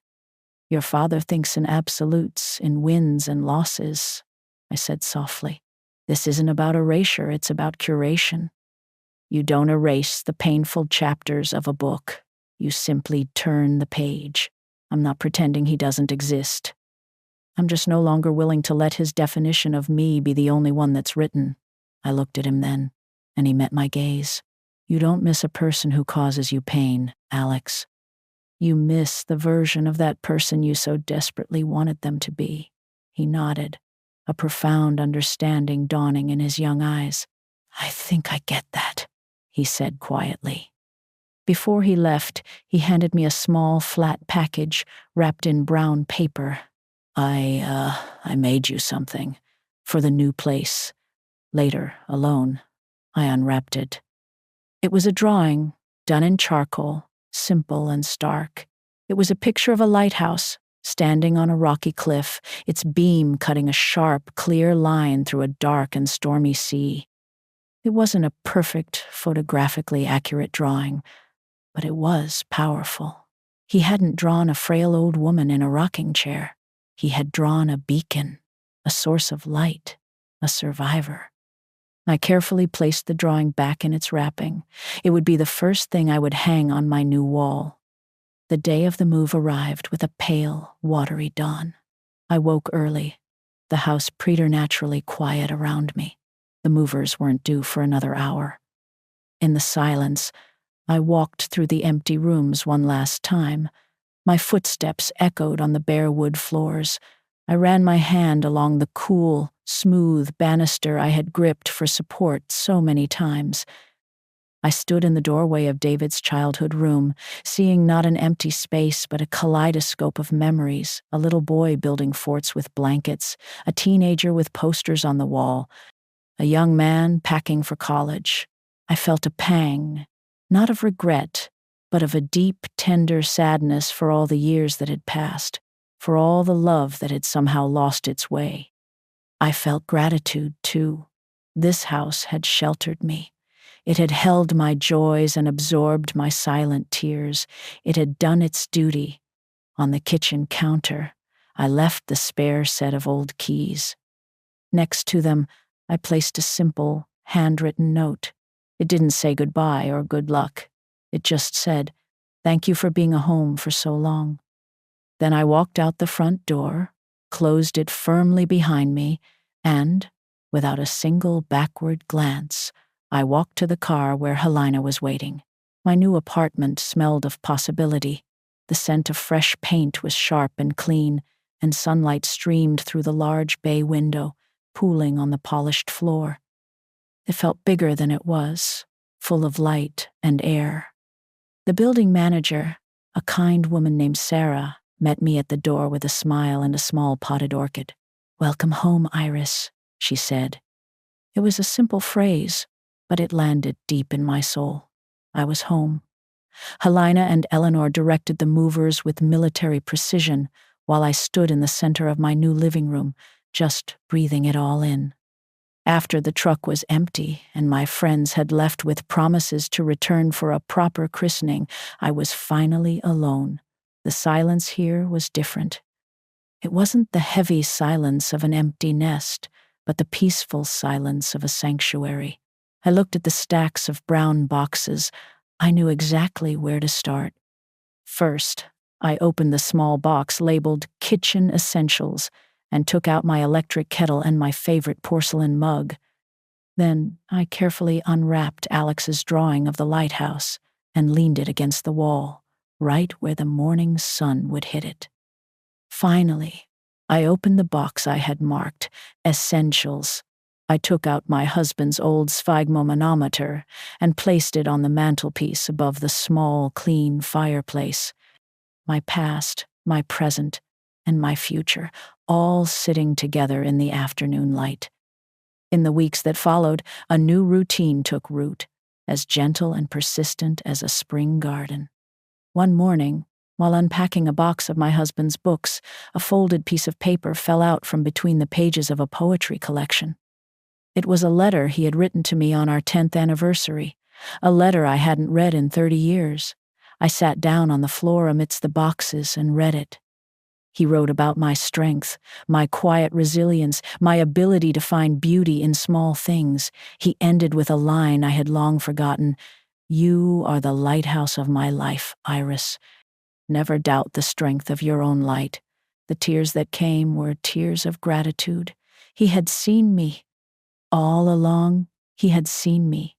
Your father thinks in absolutes, in wins and losses, I said softly. This isn't about erasure, it's about curation. You don't erase the painful chapters of a book. You simply turn the page. I'm not pretending he doesn't exist. I'm just no longer willing to let his definition of me be the only one that's written. I looked at him then, and he met my gaze. You don't miss a person who causes you pain, Alex. You miss the version of that person you so desperately wanted them to be. He nodded, a profound understanding dawning in his young eyes. I think I get that, he said quietly. Before he left, he handed me a small, flat package wrapped in brown paper. I made you something for the new place. Later, alone, I unwrapped it. It was a drawing, done in charcoal, simple and stark. It was a picture of a lighthouse, standing on a rocky cliff, its beam cutting a sharp, clear line through a dark and stormy sea. It wasn't a perfect, photographically accurate drawing, but it was powerful. He hadn't drawn a frail old woman in a rocking chair. He had drawn a beacon, a source of light, a survivor. I carefully placed the drawing back in its wrapping. It would be the first thing I would hang on my new wall. The day of the move arrived with a pale, watery dawn. I woke early, the house preternaturally quiet around me. The movers weren't due for another hour. In the silence, I walked through the empty rooms one last time. My footsteps echoed on the bare wood floors. I ran my hand along the cool, smooth banister I had gripped for support so many times. I stood in the doorway of David's childhood room, seeing not an empty space but a kaleidoscope of memories, a little boy building forts with blankets, a teenager with posters on the wall, a young man packing for college. I felt a pang, not of regret, but of a deep, tender sadness for all the years that had passed, for all the love that had somehow lost its way. I felt gratitude, too. This house had sheltered me. It had held my joys and absorbed my silent tears. It had done its duty. On the kitchen counter, I left the spare set of old keys. Next to them, I placed a simple, handwritten note. It didn't say goodbye or good luck. It just said, "Thank you for being a home for so long." Then I walked out the front door, closed it firmly behind me, and, without a single backward glance, I walked to the car where Helena was waiting. My new apartment smelled of possibility. The scent of fresh paint was sharp and clean, and sunlight streamed through the large bay window, pooling on the polished floor. It felt bigger than it was, full of light and air. The building manager, a kind woman named Sarah, met me at the door with a smile and a small potted orchid. "Welcome home, Iris," she said. It was a simple phrase, but it landed deep in my soul. I was home. Helena and Eleanor directed the movers with military precision while I stood in the center of my new living room, just breathing it all in. After the truck was empty and my friends had left with promises to return for a proper christening, I was finally alone. The silence here was different. It wasn't the heavy silence of an empty nest, but the peaceful silence of a sanctuary. I looked at the stacks of brown boxes. I knew exactly where to start. First, I opened the small box labeled Kitchen Essentials and took out my electric kettle and my favorite porcelain mug. Then I carefully unwrapped Alex's drawing of the lighthouse and leaned it against the wall, right where the morning sun would hit it. Finally, I opened the box I had marked Essentials. I took out my husband's old sphygmomanometer and placed it on the mantelpiece above the small, clean fireplace. My past, my present, and my future, all sitting together in the afternoon light. In the weeks that followed, a new routine took root, as gentle and persistent as a spring garden. One morning, while unpacking a box of my husband's books, a folded piece of paper fell out from between the pages of a poetry collection. It was a letter he had written to me on our 10th anniversary, a letter I hadn't read in 30 years. I sat down on the floor amidst the boxes and read it. He wrote about my strength, my quiet resilience, my ability to find beauty in small things. He ended with a line I had long forgotten. "You are the lighthouse of my life, Iris. Never doubt the strength of your own light." The tears that came were tears of gratitude. He had seen me. All along, he had seen me.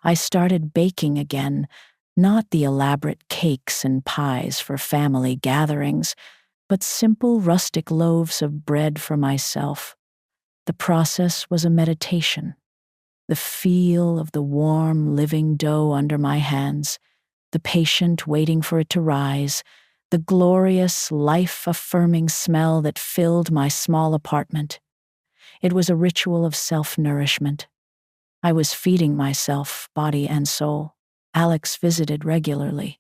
I started baking again, not the elaborate cakes and pies for family gatherings, but simple rustic loaves of bread for myself. The process was a meditation. The feel of the warm, living dough under my hands, the patient waiting for it to rise, the glorious, life-affirming smell that filled my small apartment. It was a ritual of self-nourishment. I was feeding myself, body and soul. Alex visited regularly.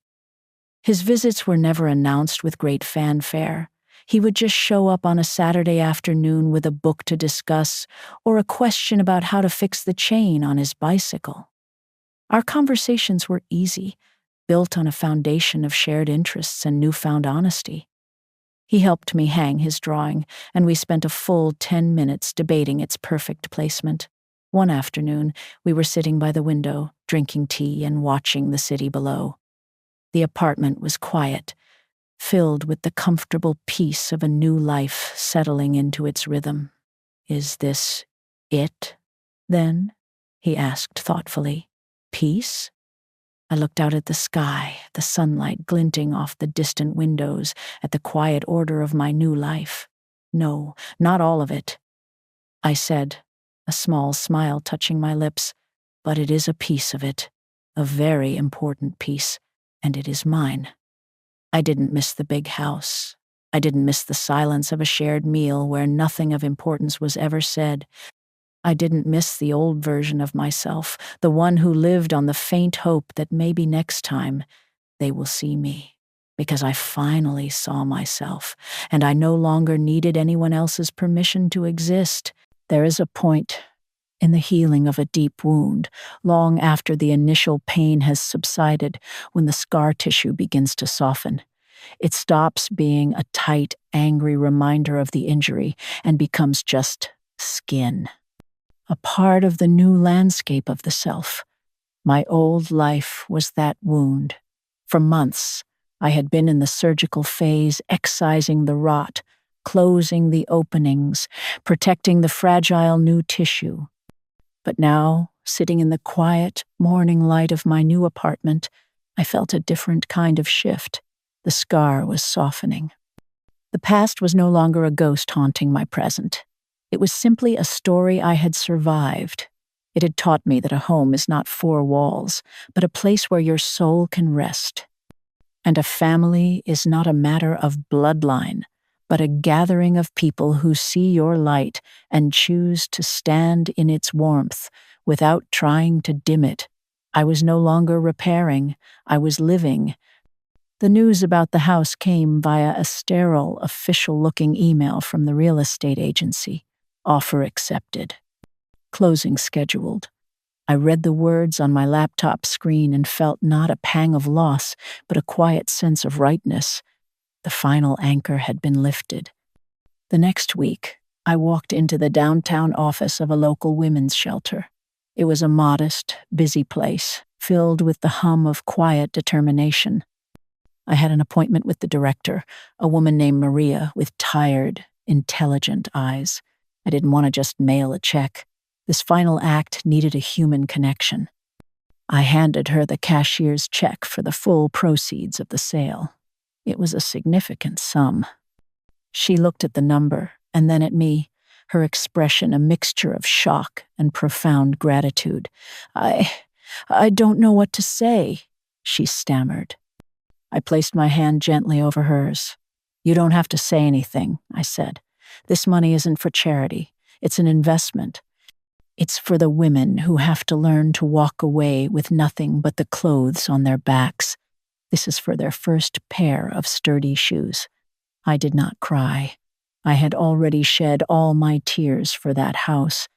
His visits were never announced with great fanfare. He would just show up on a Saturday afternoon with a book to discuss or a question about how to fix the chain on his bicycle. Our conversations were easy, built on a foundation of shared interests and newfound honesty. He helped me hang his drawing, and we spent a full 10 minutes debating its perfect placement. One afternoon, we were sitting by the window, drinking tea and watching the city below. The apartment was quiet, filled with the comfortable peace of a new life settling into its rhythm. "Is this it, then?" he asked thoughtfully. "Peace?" I looked out at the sky, the sunlight glinting off the distant windows, at the quiet order of my new life. "No, not all of it," I said, a small smile touching my lips, "but it is a piece of it, a very important piece, and it is mine." I didn't miss the big house. I didn't miss the silence of a shared meal where nothing of importance was ever said. I didn't miss the old version of myself, the one who lived on the faint hope that maybe next time they will see me, because I finally saw myself, and I no longer needed anyone else's permission to exist. There is a point in the healing of a deep wound, long after the initial pain has subsided, when the scar tissue begins to soften. It stops being a tight, angry reminder of the injury and becomes just skin, a part of the new landscape of the self. My old life was that wound. For months, I had been in the surgical phase, excising the rot, closing the openings, protecting the fragile new tissue. But now, sitting in the quiet morning light of my new apartment, I felt a different kind of shift. The scar was softening. The past was no longer a ghost haunting my present. It was simply a story I had survived. It had taught me that a home is not four walls, but a place where your soul can rest. And a family is not a matter of bloodline, but a gathering of people who see your light and choose to stand in its warmth without trying to dim it. I was no longer repairing, I was living. The news about the house came via a sterile, official-looking email from the real estate agency. Offer accepted. Closing scheduled. I read the words on my laptop screen and felt not a pang of loss, but a quiet sense of rightness. The final anchor had been lifted. The next week, I walked into the downtown office of a local women's shelter. It was a modest, busy place, filled with the hum of quiet determination. I had an appointment with the director, a woman named Maria with tired, intelligent eyes. I didn't want to just mail a check. This final act needed a human connection. I handed her the cashier's check for the full proceeds of the sale. It was a significant sum. She looked at the number and then at me, her expression a mixture of shock and profound gratitude. I don't know what to say," she stammered. I placed my hand gently over hers. "You don't have to say anything," I said. "This money isn't for charity. It's an investment. It's for the women who have to learn to walk away with nothing but the clothes on their backs. This is for their first pair of sturdy shoes." I did not cry. I had already shed all my tears for that house.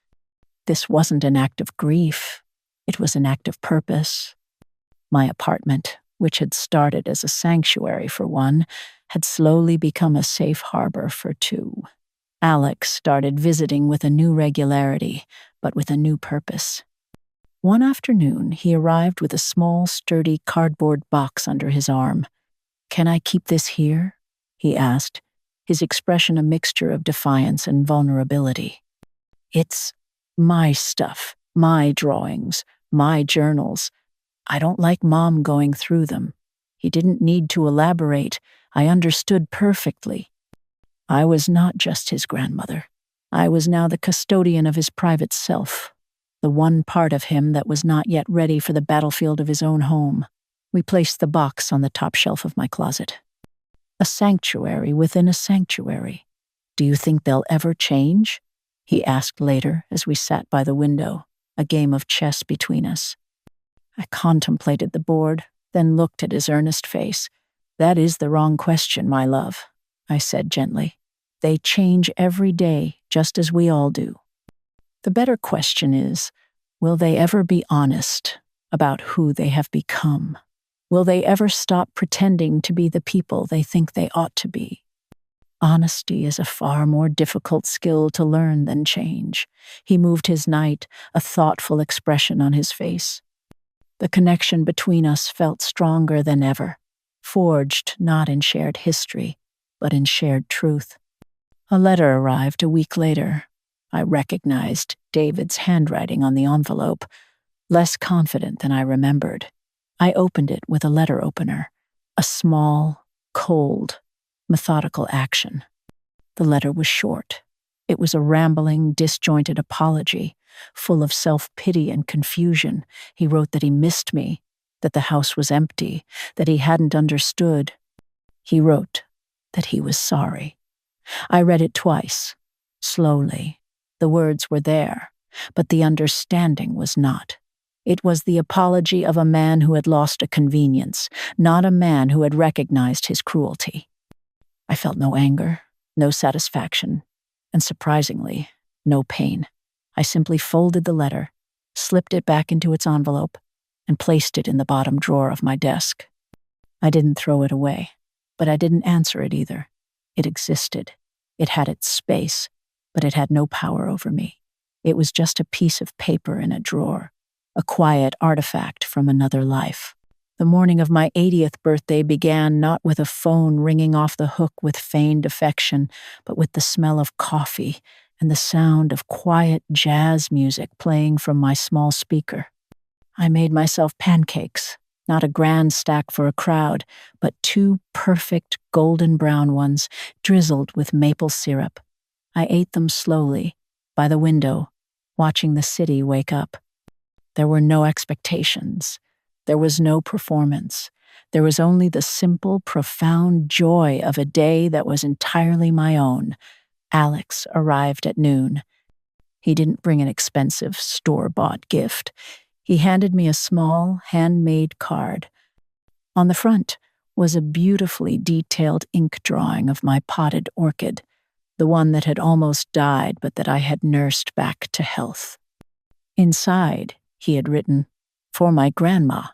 This wasn't an act of grief. It was an act of purpose. My apartment, which had started as a sanctuary for one, had slowly become a safe harbor for two. Alex started visiting with a new regularity, but with a new purpose. One afternoon, he arrived with a small, sturdy cardboard box under his arm. "Can I keep this here?" he asked, his expression a mixture of defiance and vulnerability. "It's my stuff, my drawings, my journals. I don't like Mom going through them." He didn't need to elaborate. I understood perfectly. I was not just his grandmother. I was now the custodian of his private self, the one part of him that was not yet ready for the battlefield of his own home. We placed the box on the top shelf of my closet. A sanctuary within a sanctuary. "Do you think they'll ever change?" he asked later as we sat by the window, a game of chess between us. I contemplated the board, then looked at his earnest face. "That is the wrong question, my love," I said gently. "They change every day, just as we all do. The better question is, will they ever be honest about who they have become? Will they ever stop pretending to be the people they think they ought to be?" Honesty is a far more difficult skill to learn than change. He moved his knight, a thoughtful expression on his face. The connection between us felt stronger than ever, forged not in shared history, but in shared truth. A letter arrived a week later. I recognized David's handwriting on the envelope, less confident than I remembered. I opened it with a letter opener, a small, cold, methodical action. The letter was short. It was a rambling, disjointed apology, full of self-pity and confusion. He wrote that he missed me, that the house was empty, that he hadn't understood. He wrote that he was sorry. I read it twice, slowly. The words were there, but the understanding was not. It was the apology of a man who had lost a convenience, not a man who had recognized his cruelty. I felt no anger, no satisfaction, and surprisingly, no pain. I simply folded the letter, slipped it back into its envelope, and placed it in the bottom drawer of my desk. I didn't throw it away, but I didn't answer it either. It existed. It had its space, but it had no power over me. It was just a piece of paper in a drawer, a quiet artifact from another life. The morning of my 80th birthday began not with a phone ringing off the hook with feigned affection, but with the smell of coffee and the sound of quiet jazz music playing from my small speaker. I made myself pancakes, not a grand stack for a crowd, but two perfect golden brown ones, drizzled with maple syrup. I ate them slowly, by the window, watching the city wake up. There were no expectations. There was no performance. There was only the simple, profound joy of a day that was entirely my own. Alex arrived at noon. He didn't bring an expensive, store-bought gift. He handed me a small, handmade card. On the front was a beautifully detailed ink drawing of my potted orchid, the one that had almost died but that I had nursed back to health. Inside, he had written, "For my grandma,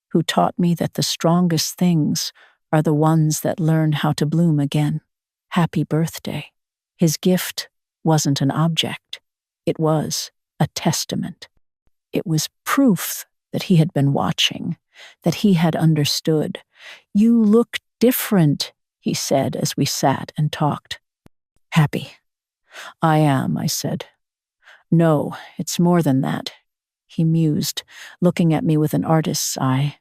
who taught me that the strongest things are the ones that learn how to bloom again. Happy birthday." His gift wasn't an object. It was a testament. It was proof that he had been watching, that he had understood. "You look different," he said as we sat and talked. "Happy." "I am," I said. "No, it's more than that," he mused, looking at me with an artist's eye.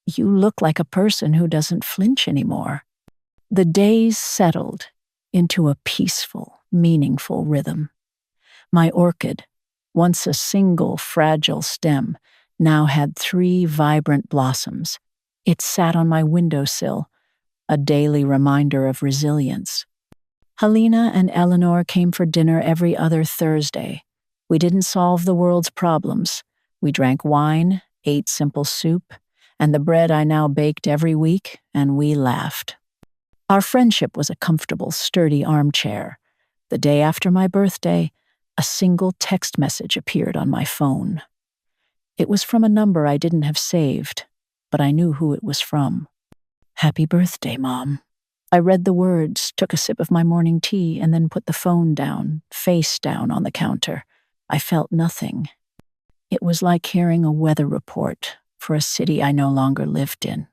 You look like a person who doesn't flinch anymore." The days settled into a peaceful, meaningful rhythm. My orchid, once a single fragile stem, now had 3 vibrant blossoms. It sat on my windowsill, a daily reminder of resilience. Helena and Eleanor came for dinner every other Thursday. We didn't solve the world's problems. We drank wine, ate simple soup, and the bread I now baked every week, and we laughed. Our friendship was a comfortable, sturdy armchair. The day after my birthday, a single text message appeared on my phone. It was from a number I didn't have saved, but I knew who it was from. "Happy birthday, Mom." I read the words, took a sip of my morning tea, and then put the phone down, face down on the counter. I felt nothing. It was like hearing a weather report for a city I no longer lived in.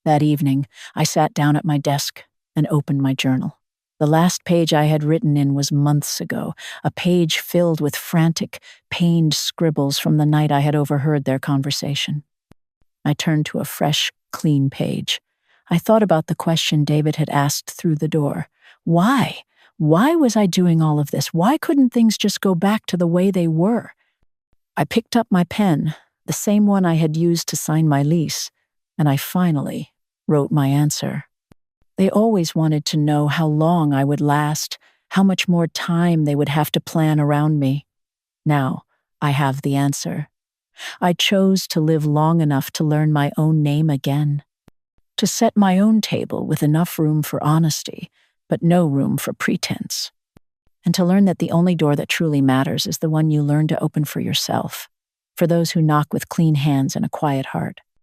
That evening, I sat down at my desk and opened my journal. The last page I had written in was months ago, a page filled with frantic, pained scribbles from the night I had overheard their conversation. I turned to a fresh, clean page. I thought about the question David had asked through the door. Why? Why was I doing all of this? Why couldn't things just go back to the way they were? I picked up my pen, the same one I had used to sign my lease, and I finally wrote my answer. They always wanted to know how long I would last, how much more time they would have to plan around me. Now, I have the answer. I chose to live long enough to learn my own name again, to set my own table with enough room for honesty, but no room for pretense, and to learn that the only door that truly matters is the one you learn to open for yourself, for those who knock with clean hands and a quiet heart.